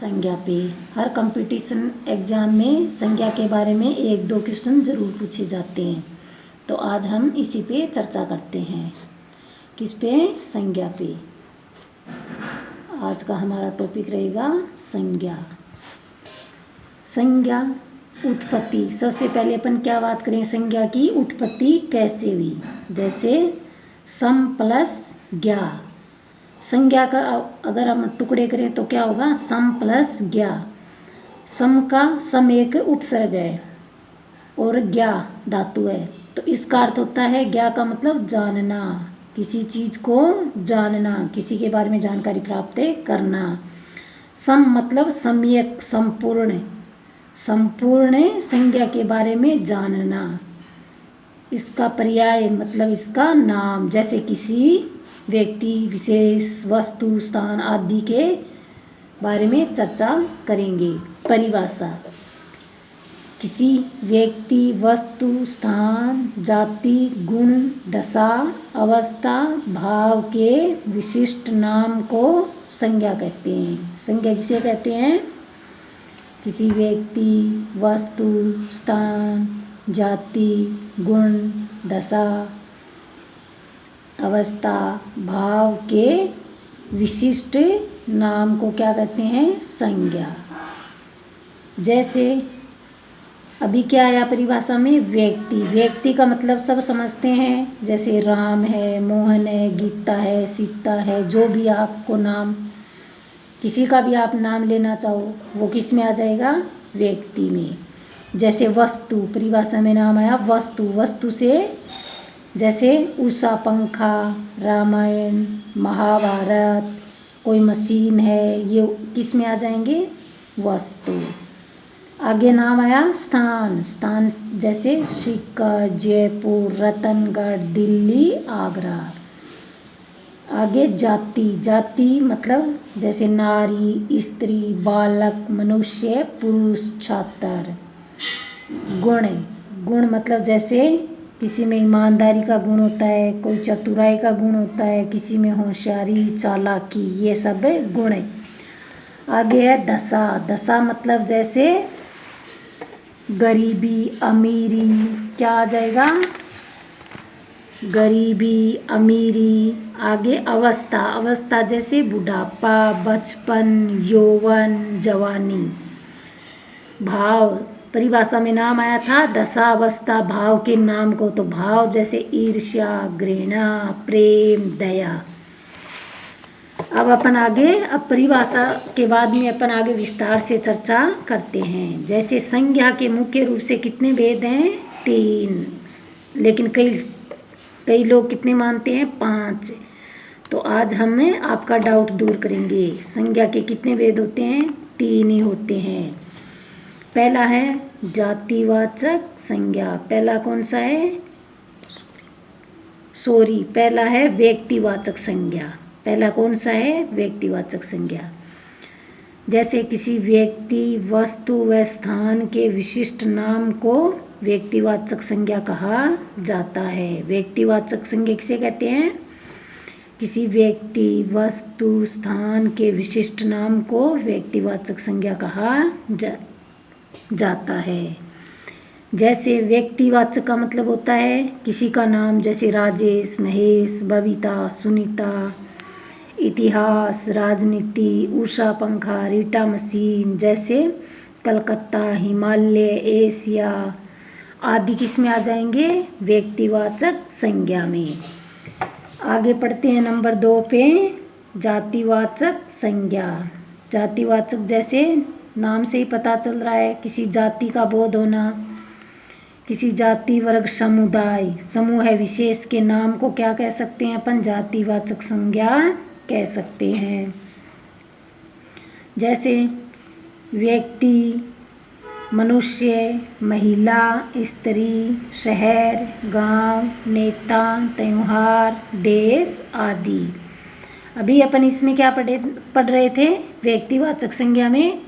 संज्ञा पे हर competition exam में संज्ञा के बारे में 1-2 क्वेश्चन ज़रूर पूछे जाते हैं। तो आज हम इसी पे चर्चा करते हैं। किस पे? संज्ञा पे। आज का हमारा टॉपिक रहेगा संज्ञा। संज्ञा उत्पत्ति। सबसे पहले अपन क्या बात करें? संज्ञा की उत्पत्ति कैसे हुई? जैसे सम प्लस ज्ञा। संज्ञा का अगर हम टुकड़े करें तो क्या होगा? सम प्लस ज्ञा। सम एक उपसर्ग है और ज्ञा धातु है, तो इसका अर्थ होता है ज्ञा का मतलब जानना, किसी चीज़ को जानना, किसी के बारे में जानकारी प्राप्त करना। सम मतलब सम्यक, संपूर्ण, संपूर्ण संज्ञा के बारे में जानना। इसका पर्याय मतलब इसका नाम, जैसे किसी व्यक्ति विशेष, वस्तु, स्थान आदि के बारे में चर्चा करेंगे। परिभाषा: किसी व्यक्ति, वस्तु, स्थान, जाति, गुण, दशा, अवस्था, भाव के विशिष्ट नाम को संज्ञा कहते हैं। संज्ञा किसे कहते हैं? किसी व्यक्ति, वस्तु, स्थान, जाति, गुण, दशा, अवस्था, भाव के विशिष्ट नाम को क्या कहते हैं? संज्ञा। जैसे अभी क्या आया परिभाषा में? व्यक्ति। व्यक्ति का मतलब सब समझते हैं, जैसे राम है, मोहन है, गीता है, सीता है, जो भी आपको नाम, किसी का भी आप नाम लेना चाहो वो किस में आ जाएगा? व्यक्ति में। जैसे वस्तु, परिभाषा में नाम आया वस्तु। वस्तु से जैसे उषा पंखा, रामायण, महाभारत, कोई मशीन है, ये किस में आ जाएंगे? वस्तु। आगे नाम आया स्थान। स्थान जैसे सीकर, जयपुर, रतनगढ़, दिल्ली, आगरा। आगे जाति। जाति मतलब जैसे नारी, स्त्री, बालक, मनुष्य, पुरुष, छात्र। गुण। गुण मतलब जैसे किसी में ईमानदारी का गुण होता है, कोई चतुराई का गुण होता है, किसी में होशियारी, चालाकी, ये सब गुण है। आगे है दशा। दशा मतलब जैसे गरीबी, अमीरी, क्या आ जाएगा? गरीबी, अमीरी। आगे अवस्था। अवस्था जैसे बुढ़ापा, बचपन, यौवन, जवानी। भाव। परिभाषा में नाम आया था दशा, अवस्था, भाव के नाम को, तो भाव जैसे ईर्ष्या, घृणा, प्रेम, दया। अब अपन आगे, अब परिभाषा के बाद में अपन आगे विस्तार से चर्चा करते हैं। जैसे संज्ञा के मुख्य रूप से कितने भेद हैं? 3, लेकिन कई लोग कितने मानते हैं? 5। तो आज हम आपका डाउट दूर करेंगे। संज्ञा के कितने भेद होते हैं? 3 ही होते हैं। पहला है जातिवाचक संज्ञा। पहला कौन सा है? पहला है व्यक्तिवाचक संज्ञा। पहला कौन सा है? व्यक्तिवाचक संज्ञा। जैसे किसी व्यक्ति, वस्तु व स्थान के विशिष्ट नाम को व्यक्तिवाचक संज्ञा कहा जाता है। व्यक्तिवाचक संज्ञा किसे कहते हैं? किसी व्यक्ति, वस्तु, स्थान के विशिष्ट नाम को व्यक्तिवाचक संज्ञा कहा जाता है। जैसे व्यक्तिवाचक का मतलब होता है किसी का नाम, जैसे राजेश, महेश, बबीता, सुनीता। इतिहास, राजनीति, उषा पंखा, रीटा मशीन, जैसे कलकत्ता, हिमालय, एशिया आदि किस में आ जाएंगे? व्यक्तिवाचक संज्ञा में। आगे पढ़ते हैं नंबर 2 पे, जातिवाचक संज्ञा। जातिवाचक जैसे नाम से ही पता चल रहा है, किसी जाति का बोध होना, किसी जाति, वर्ग, समुदाय, समूह विशेष के नाम को क्या कह सकते हैं अपन? जातिवाचक संज्ञा कह सकते हैं। जैसे व्यक्ति, मनुष्य, महिला, स्त्री, शहर, गांव, नेता, त्योहार, देश आदि। अभी अपन इसमें क्या पढ़ रहे थे? व्यक्तिवाचक संज्ञा में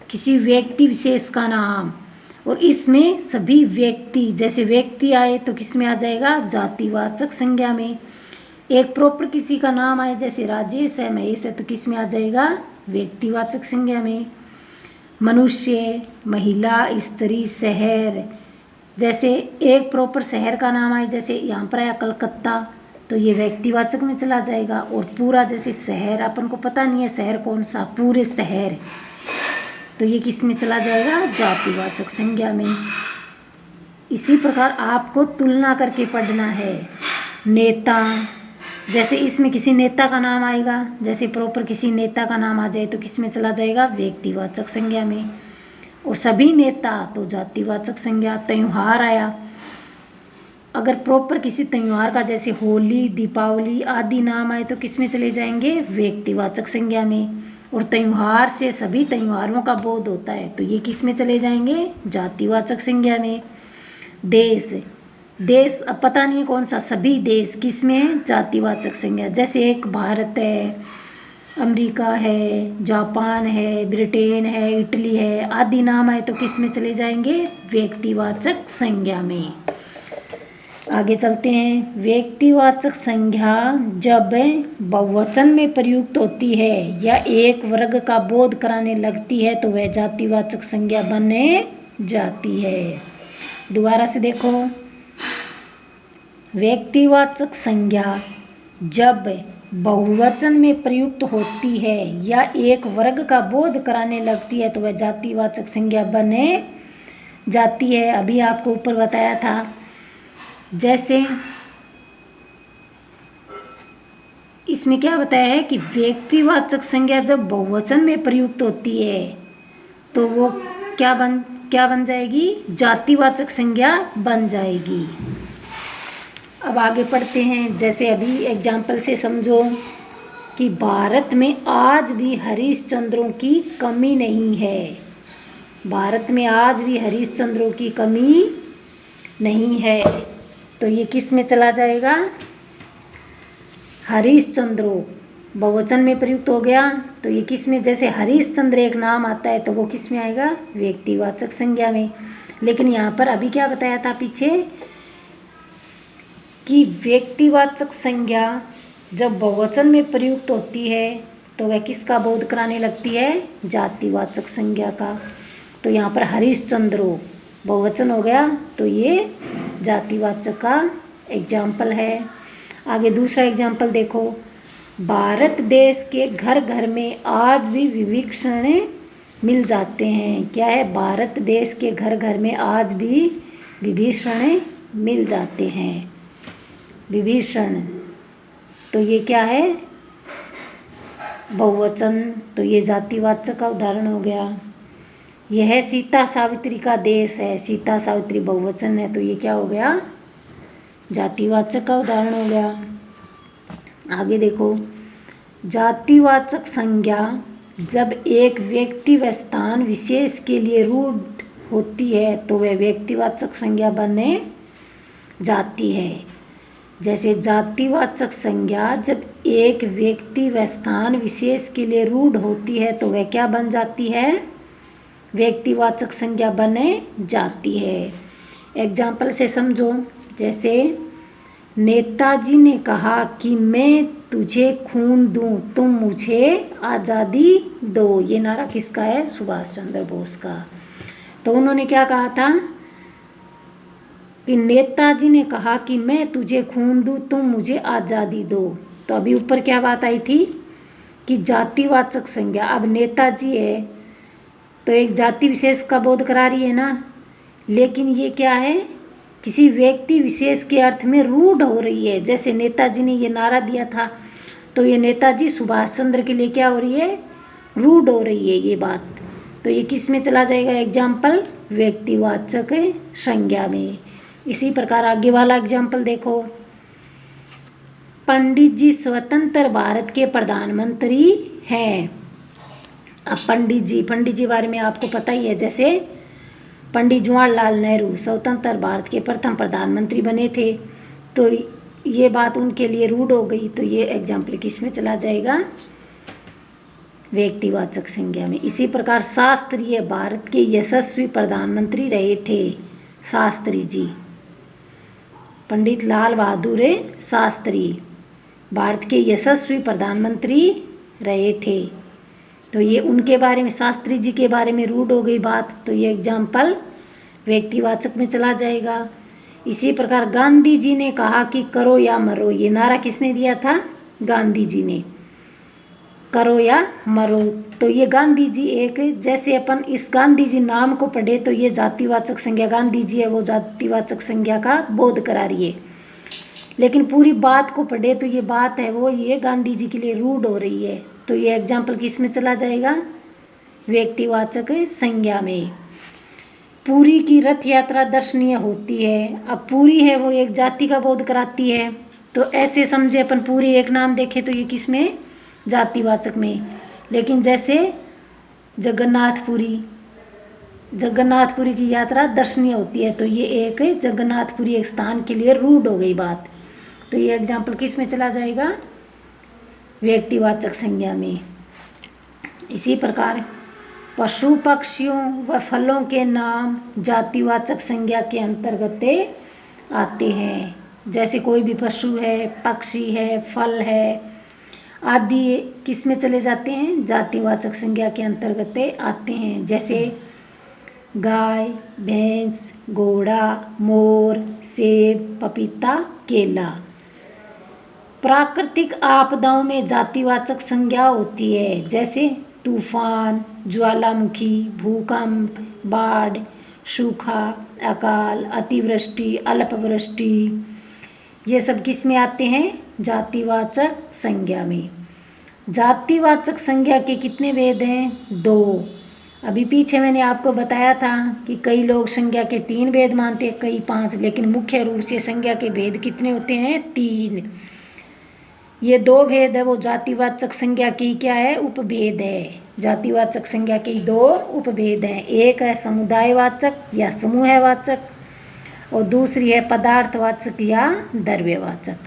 किसी व्यक्ति विशेष का नाम, और इसमें सभी व्यक्ति, जैसे व्यक्ति आए तो किस में आ जाएगा? जातिवाचक संज्ञा में। एक प्रॉपर किसी का नाम आए, जैसे राजेश है, महेश है, तो किस में आ जाएगा? व्यक्तिवाचक संज्ञा में। मनुष्य, महिला, स्त्री, शहर। जैसे एक प्रॉपर शहर का नाम आए, जैसे यहाँ पर आया कलकत्ता, तो ये व्यक्तिवाचक में चला जाएगा। और पूरा जैसे शहर, अपन को पता नहीं है शहर कौन सा, पूरे शहर, तो ये किस में चला जाएगा, जातिवाचक संज्ञा में। इसी प्रकार आपको तुलना करके पढ़ना है। नेता, जैसे इसमें किसी नेता का नाम आएगा, जैसे प्रॉपर किसी नेता का नाम आ जाए तो किस में चला जाएगा, व्यक्तिवाचक संज्ञा में। और सभी नेता तो जातिवाचक संज्ञा। त्योहार आया, अगर प्रॉपर किसी त्योहार का जैसे होली, दीपावली आदि नाम आए तो किस में चले जाएंगे, व्यक्तिवाचक संज्ञा में। और त्योहार से सभी त्योहारों का बोध होता है तो ये किस में चले जाएंगे, जातिवाचक संज्ञा में। देश, देश अब पता नहीं है कौन सा, सभी देश किस में, जातिवाचक संज्ञा। जैसे एक भारत है, अमेरिका है, जापान है, ब्रिटेन है, इटली है आदि नाम आए तो किस में चले जाएंगे, व्यक्तिवाचक संज्ञा में। आगे चलते हैं। व्यक्तिवाचक संज्ञा जब बहुवचन में प्रयुक्त होती है या एक वर्ग का बोध कराने लगती है तो वह जातिवाचक संज्ञा बने जाती है। दोबारा से देखो, व्यक्तिवाचक संज्ञा जब बहुवचन में प्रयुक्त होती है या एक वर्ग का बोध कराने लगती है तो वह जातिवाचक संज्ञा बने जाती है। अभी आपको ऊपर बताया था, जैसे इसमें क्या बताया है कि व्यक्तिवाचक संज्ञा जब बहुवचन में प्रयुक्त होती है तो वो क्या बन जाएगी, जातिवाचक संज्ञा बन जाएगी। अब आगे पढ़ते हैं। जैसे अभी एग्जाम्पल से समझो कि भारत में आज भी हरिश्चंद्रों की कमी नहीं है। भारत में आज भी हरिश्चंद्रों की कमी नहीं है तो ये किस में चला जाएगा, हरिश्चंद्रों बहुवचन में प्रयुक्त हो गया तो ये किस में, जैसे हरिश्चंद्र एक नाम आता है तो वो किस में आएगा, व्यक्तिवाचक संज्ञा में। लेकिन यहाँ पर अभी क्या बताया था पीछे कि व्यक्तिवाचक संज्ञा जब बहुवचन में प्रयुक्त होती है तो वह किसका बोध कराने लगती है, जातिवाचक संज्ञा का। तो यहाँ पर हरिश्चंद्रो बहुवचन हो गया तो ये जातिवाचक का एग्जाम्पल है। आगे दूसरा एग्जाम्पल देखो, भारत देश के घर घर में आज भी विभीषण मिल जाते हैं। क्या है, भारत देश के घर घर में आज भी विभीषण मिल जाते हैं। विभीषण तो ये क्या है, बहुवचन, तो ये जातिवाचक का उदाहरण हो गया। यह सीता सावित्री का देश है, सीता सावित्री बहुवचन है तो ये क्या हो गया, जातिवाचक का उदाहरण हो गया। आगे देखो, जातिवाचक संज्ञा जब एक व्यक्ति व स्थान विशेष के लिए रूढ़ होती है तो वह व्यक्तिवाचक संज्ञा बने जाती है। जैसे जातिवाचक संज्ञा जब एक व्यक्ति व स्थान विशेष के लिए रूढ़ होती है तो वह क्या बन जाती है, व्यक्तिवाचक संज्ञा बने जाती है। एग्जाम्पल से समझो, जैसे नेताजी ने कहा कि मैं तुझे खून दूं, तुम मुझे आज़ादी दो। ये नारा किसका है, सुभाष चंद्र बोस का। तो उन्होंने क्या कहा था कि नेताजी ने कहा कि मैं तुझे खून दूं, तुम मुझे आज़ादी दो। तो अभी ऊपर क्या बात आई थी कि जातिवाचक संज्ञा, अब नेताजी है तो एक जाति विशेष का बोध करा रही है ना, लेकिन ये क्या है, किसी व्यक्ति विशेष के अर्थ में रूढ़ हो रही है। जैसे नेताजी ने ये नारा दिया था तो ये नेताजी सुभाष चंद्र के लिए क्या हो रही है, रूढ़ हो रही है ये बात। तो ये किस में चला जाएगा एग्जाम्पल, व्यक्तिवाचक संज्ञा में। इसी प्रकार आगे वाला एग्जाम्पल देखो, पंडित जी स्वतंत्र भारत के प्रधानमंत्री हैं। अब पंडित जी बारे में आपको पता ही है, जैसे पंडित जवाहरलाल नेहरू स्वतंत्र भारत के प्रथम प्रधानमंत्री बने थे तो ये बात उनके लिए रूढ़ हो गई तो ये एग्जाम्पल किस में चला जाएगा, व्यक्तिवाचक संज्ञा में। इसी प्रकार शास्त्री भारत के यशस्वी प्रधानमंत्री रहे थे। शास्त्री जी, पंडित लाल बहादुर शास्त्री भारत के यशस्वी प्रधानमंत्री रहे थे तो ये उनके बारे में, शास्त्री जी के बारे में रूड हो गई बात, तो ये एग्जाम्पल व्यक्तिवाचक में चला जाएगा। इसी प्रकार गांधी जी ने कहा कि करो या मरो, ये नारा किसने दिया था? गांधी जी ने, करो या मरो। तो ये गांधी जी एक, जैसे अपन इस गांधी जी नाम को पढ़े तो ये जातिवाचक संज्ञा, गांधी जी है वो जातिवाचक संज्ञा का बोध करा रही है, लेकिन पूरी बात को पढ़े तो ये बात है वो ये गांधी जी के लिए रूड हो रही है। तो ये एग्जाम्पल किस में चला जाएगा? व्यक्तिवाचक संज्ञा में। पूरी की रथ यात्रा दर्शनीय होती है, अब पूरी है वो एक जाति का बोध कराती है, तो ऐसे समझे अपन पूरी एक नाम देखें तो ये किस में? जातिवाचक में। लेकिन जैसे जगन्नाथपुरी, जगन्नाथपुरी की यात्रा दर्शनीय होती है, तो ये एक जगन्नाथपुरी एक स्थान के लिए रूड हो गई बात, तो ये एग्जाम्पल किस में चला जाएगा? व्यक्तिवाचक संज्ञा में। इसी प्रकार पशु पक्षियों व फलों के नाम जातिवाचक संज्ञा के अंतर्गत आते हैं। जैसे कोई भी पशु है, पक्षी है, फल है आदि किस में चले जाते हैं? जातिवाचक संज्ञा के अंतर्गत आते हैं। जैसे गाय, भैंस, घोड़ा, मोर, सेब, पपीता, केला। प्राकृतिक आपदाओं में जातिवाचक संज्ञा होती है, जैसे तूफान, ज्वालामुखी, भूकंप, बाढ़, सूखा, अकाल, अतिवृष्टि, अल्पवृष्टि, ये सब किस में आते हैं? जातिवाचक संज्ञा में। जातिवाचक संज्ञा के कितने भेद हैं? 2। अभी पीछे मैंने आपको बताया था कि कई लोग संज्ञा के 3 भेद मानते हैं, कई 5, लेकिन मुख्य रूप से संज्ञा के भेद कितने होते हैं? 3। ये 2 भेद है वो जातिवाचक संज्ञा की क्या है? उपभेद है। जातिवाचक संज्ञा के 2 उपभेद हैं, एक है समुदायवाचक या समूहवाचक और दूसरी है पदार्थवाचक या द्रव्यवाचक।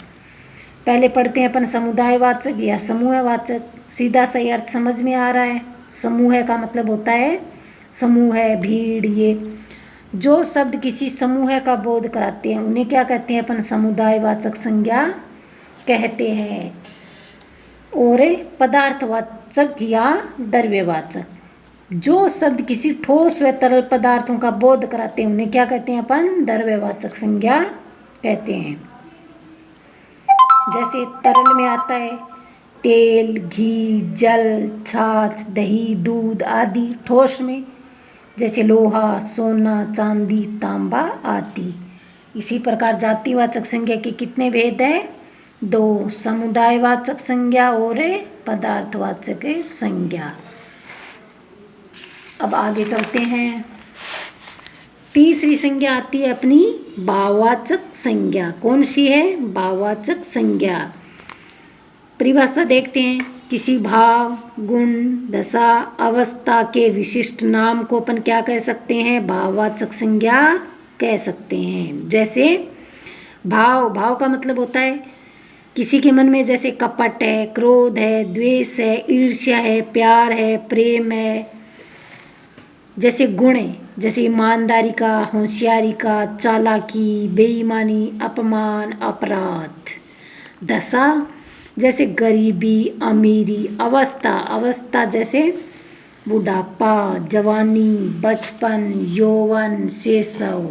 पहले पढ़ते हैं अपन समुदायवाचक या समूहवाचक। सीधा सही अर्थ समझ में आ रहा है? समूह का मतलब होता है समूह है, भीड़। ये जो शब्द किसी समूह का बोध कराते हैं उन्हें क्या कहते हैं? अपन समुदायवाचक संज्ञा कहते हैं। और पदार्थवाचक या द्रव्यवाचक, जो शब्द किसी ठोस व तरल पदार्थों का बोध कराते हैं उन्हें क्या कहते हैं? अपन द्रव्यवाचक संज्ञा कहते हैं। जैसे तरल में आता है तेल, घी, जल, छाछ, दही, दूध आदि। ठोस में जैसे लोहा, सोना, चांदी, तांबा आदि। इसी प्रकार जातिवाचक संज्ञा के कितने भेद हैं? 2, समुदायवाचक संज्ञा और पदार्थवाचक संज्ञा। अब आगे चलते हैं। तीसरी संज्ञा आती है अपनी भाववाचक संज्ञा। कौन सी है? भाववाचक संज्ञा। परिभाषा देखते हैं। किसी भाव, गुण, दशा, अवस्था के विशिष्ट नाम को अपन क्या कह सकते हैं? भाववाचक संज्ञा कह सकते हैं। जैसे भाव का मतलब होता है किसी के मन में जैसे कपट है, क्रोध है, द्वेष है, ईर्ष्या है, प्यार है, प्रेम है। जैसे गुण है, जैसे ईमानदारी का, होशियारी का, चालाकी, बेईमानी, अपमान, अपराध। दशा जैसे गरीबी, अमीरी। अवस्था जैसे बुढ़ापा, जवानी, बचपन, यौवन, शैशव।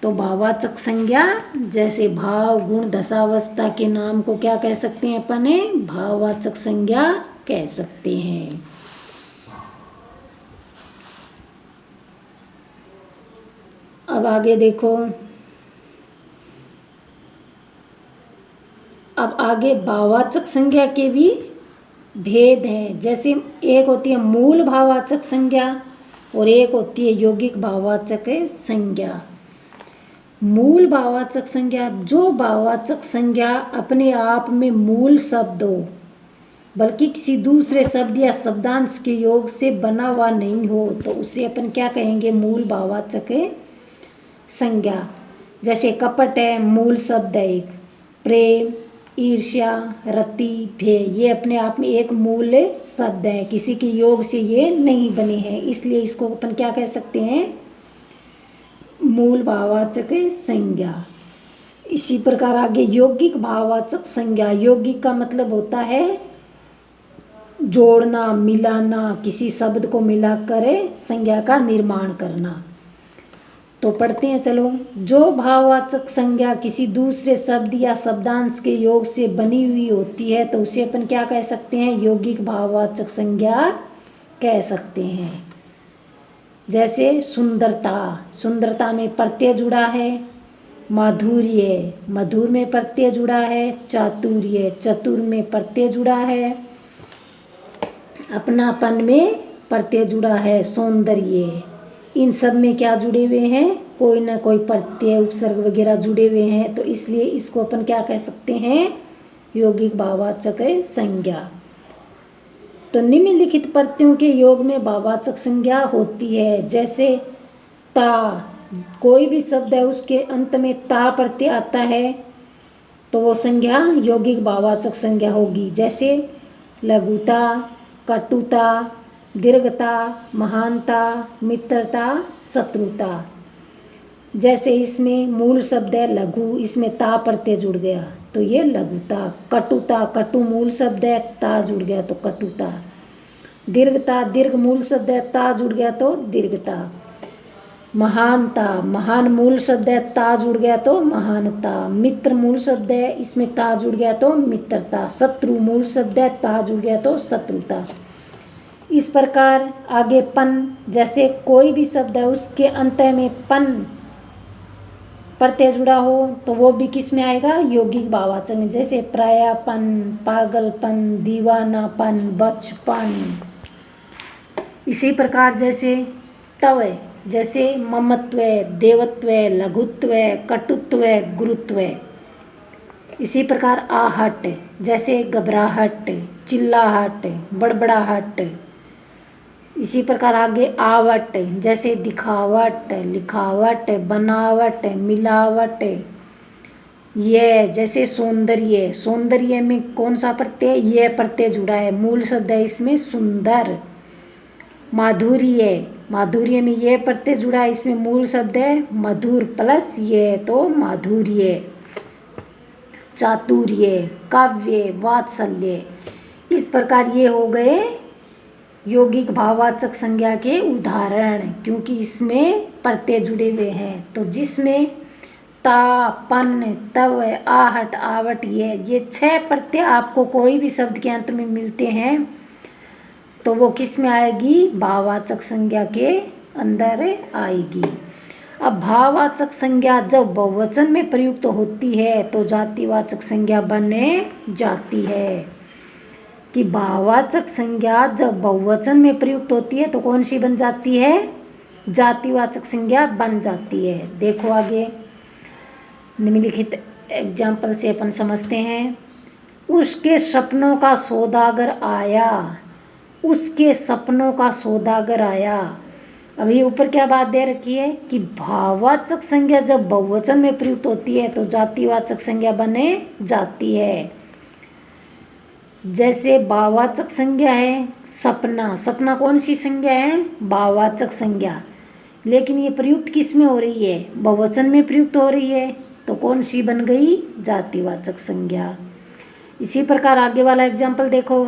तो भाववाचक संज्ञा जैसे भाव, गुण, दशा, अवस्था के नाम को क्या कह सकते हैं अपन? भाववाचक संज्ञा कह सकते हैं। अब आगे देखो। अब आगे भाववाचक संज्ञा के भी भेद हैं। जैसे एक होती है मूल भाववाचक संज्ञा और एक होती है यौगिक भाववाचक संज्ञा। मूल भाववाचक संज्ञा, जो भाववाचक संज्ञा अपने आप में मूल शब्द हो बल्कि किसी दूसरे शब्द या शब्दांश के योग से बना हुआ नहीं हो, तो उसे अपन क्या कहेंगे? मूल भाववाचक संज्ञा। जैसे कपट है, मूल शब्द है एक। प्रेम, ईर्ष्या, रति, भय, ये अपने आप में एक मूल शब्द है, किसी के योग से ये नहीं बने हैं, इसलिए इसको अपन क्या कह सकते हैं? मूल भाववाचक संज्ञा। इसी प्रकार आगे यौगिक भाववाचक संज्ञा। यौगिक का मतलब होता है जोड़ना, मिलाना, किसी शब्द को मिलाकर संज्ञा का निर्माण करना। तो पढ़ते हैं चलो। जो भाववाचक संज्ञा किसी दूसरे शब्द या शब्दांश के योग से बनी हुई होती है तो उसे अपन क्या कह सकते हैं? यौगिक भाववाचक संज्ञा कह सकते हैं। जैसे सुंदरता, सुंदरता में प्रत्यय जुड़ा है। माधुर्य, मधुर में प्रत्यय जुड़ा है। चातुर्य, चतुर में प्रत्यय जुड़ा है। अपनापन में प्रत्यय जुड़ा है। सौंदर्य, इन सब में क्या जुड़े हुए हैं? कोई ना कोई प्रत्यय उपसर्ग वगैरह जुड़े हुए हैं, तो इसलिए इसको अपन क्या कह सकते हैं? यौगिक भाववाचक संज्ञा। तो निम्नलिखित प्रत्ययों के योग में भाववाचक संज्ञा होती है। जैसे ता, कोई भी शब्द है उसके अंत में ता प्रत्यय आता है तो वो संज्ञा यौगिक भाववाचक संज्ञा होगी। जैसे लघुता, कटुता, दीर्घता, महानता, मित्रता, शत्रुता। जैसे इसमें मूल शब्द है लघु, इसमें ता प्रत्यय जुड़ गया तो ये लघुता। कटुता, कटु मूल शब्द है, ता जुड़ गया तो कटुता। दीर्घता, दीर्घ मूल शब्द है, ता जुड़ गया तो दीर्घता। महानता, महान मूल शब्द है, ता जुड़ गया तो महानता। मित्र मूल शब्द है, इसमें ता जुड़ गया तो मित्रता। शत्रु मूल शब्द है, ता जुड़ गया तो शत्रुता। इस प्रकार आगे पन, जैसे कोई भी शब्द है उसके अंत में पन प्रत्यय जुड़ा हो तो वो भी किस में आएगा? यौगिक भाववाचक में। जैसे प्रायपन, पागलपन, दीवानापन, बचपन। इसी प्रकार जैसे तव, जैसे ममत्व, देवत्व, लघुत्व, कटुत्व, गुरुत्व। इसी प्रकार आहट, जैसे घबराहट, चिल्लाहट, बड़बड़ाहट। इसी प्रकार आगे आवट, जैसे दिखावट, लिखावट, बनावट, मिलावट। ये जैसे सौंदर्य, सौंदर्य में कौन सा प्रत्यय? ये प्रत्यय जुड़ा है, मूल शब्द है इसमें सुंदर। माधुर्य, माधुर्य में ये प्रत्यय जुड़ा है, इसमें मूल शब्द है मधुर प्लस ये तो माधुर्य। चातुर्य, काव्य, वात्सल्य। इस प्रकार ये हो गए यौगिक भाववाचक संज्ञा के उदाहरण, क्योंकि इसमें प्रत्यय जुड़े हुए हैं। तो जिसमें ता, पन, तव, आहट, आवट, ये 6 प्रत्यय आपको कोई भी शब्द के अंत में मिलते हैं तो वो किस में आएगी? भाववाचक संज्ञा के अंदर आएगी। अब भाववाचक संज्ञा जब बहुवचन में प्रयुक्त होती है तो जातिवाचक संज्ञा बने जाती है। कि भाववाचक संज्ञा जब बहुवचन में प्रयुक्त होती है तो कौन सी बन जाती है? जातिवाचक संज्ञा बन जाती है। देखो आगे निम्नलिखित एग्जाम्पल से अपन समझते हैं। उसके सपनों का सौदागर आया, उसके सपनों का सौदागर आया। अभी ऊपर क्या बात दे रखी है कि भाववाचक संज्ञा जब बहुवचन में प्रयुक्त होती है तो जातिवाचक संज्ञा बने जाती है। जैसे भाववाचक संज्ञा है सपना, सपना कौन सी संज्ञा है? भाववाचक संज्ञा। लेकिन ये प्रयुक्त किस में हो रही है? बहुवचन में प्रयुक्त हो रही है तो कौन सी बन गई? जातिवाचक संज्ञा। इसी प्रकार आगे वाला एग्जाम्पल देखो।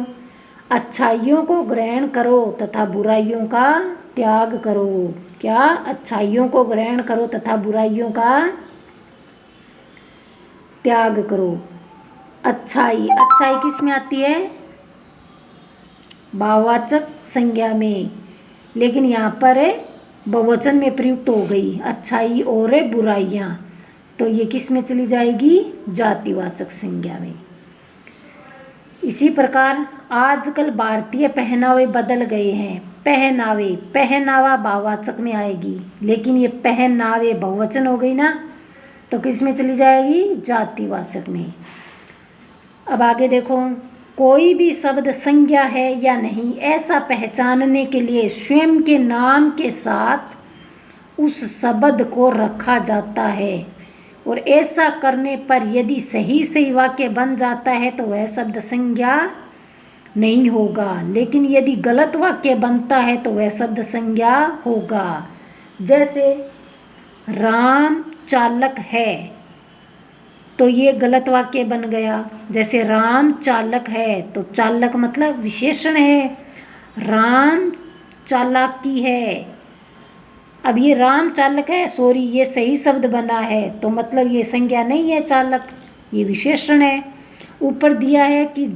अच्छाइयों को ग्रहण करो तथा बुराइयों का त्याग करो। क्या? अच्छाइयों को ग्रहण करो तथा बुराइयों का त्याग करो। अच्छाई, अच्छाई किस में आती है? भाववाचक संज्ञा में, लेकिन यहाँ पर बहुवचन में प्रयुक्त हो गई अच्छाई और बुराइयाँ, तो ये किस में चली जाएगी? जातिवाचक संज्ञा में। इसी प्रकार आजकल भारतीय पहनावे बदल गए हैं। पहनावे, पहनावा भाववाचक में आएगी, लेकिन ये पहनावे बहुवचन हो गई ना, तो किस में चली जाएगी? जातिवाचक में। अब आगे देखो। कोई भी शब्द संज्ञा है या नहीं ऐसा पहचानने के लिए स्वयं के नाम के साथ उस शब्द को रखा जाता है, और ऐसा करने पर यदि सही सही वाक्य बन जाता है तो वह शब्द संज्ञा नहीं होगा, लेकिन यदि गलत वाक्य बनता है तो वह शब्द संज्ञा होगा। जैसे राम चालक है, तो ये गलत वाक्य बन गया। जैसे राम चालक है, तो चालक मतलब विशेषण है, राम चालाकी है। अब ये राम चालक है, सॉरी ये सही शब्द बना है, तो मतलब ये संज्ञा नहीं है चालक, ये विशेषण है। ऊपर दिया है कि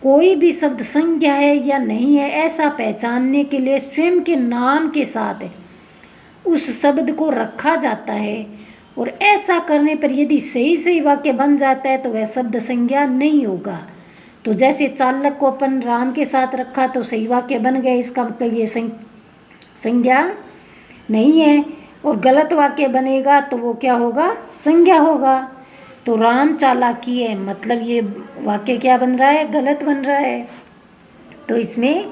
कोई भी शब्द संज्ञा है या नहीं है ऐसा पहचानने के लिए स्वयं के नाम के साथ उस शब्द को रखा जाता है, और ऐसा करने पर यदि सही सही वाक्य बन जाता है तो वह शब्द संज्ञा नहीं होगा। तो जैसे चालक को अपन राम के साथ रखा तो सही वाक्य बन गया, इसका मतलब ये संज्ञा नहीं है। और गलत वाक्य बनेगा तो वो क्या होगा, संज्ञा होगा। तो राम चालाकी है, मतलब ये वाक्य क्या बन रहा है, गलत बन रहा है। तो इसमें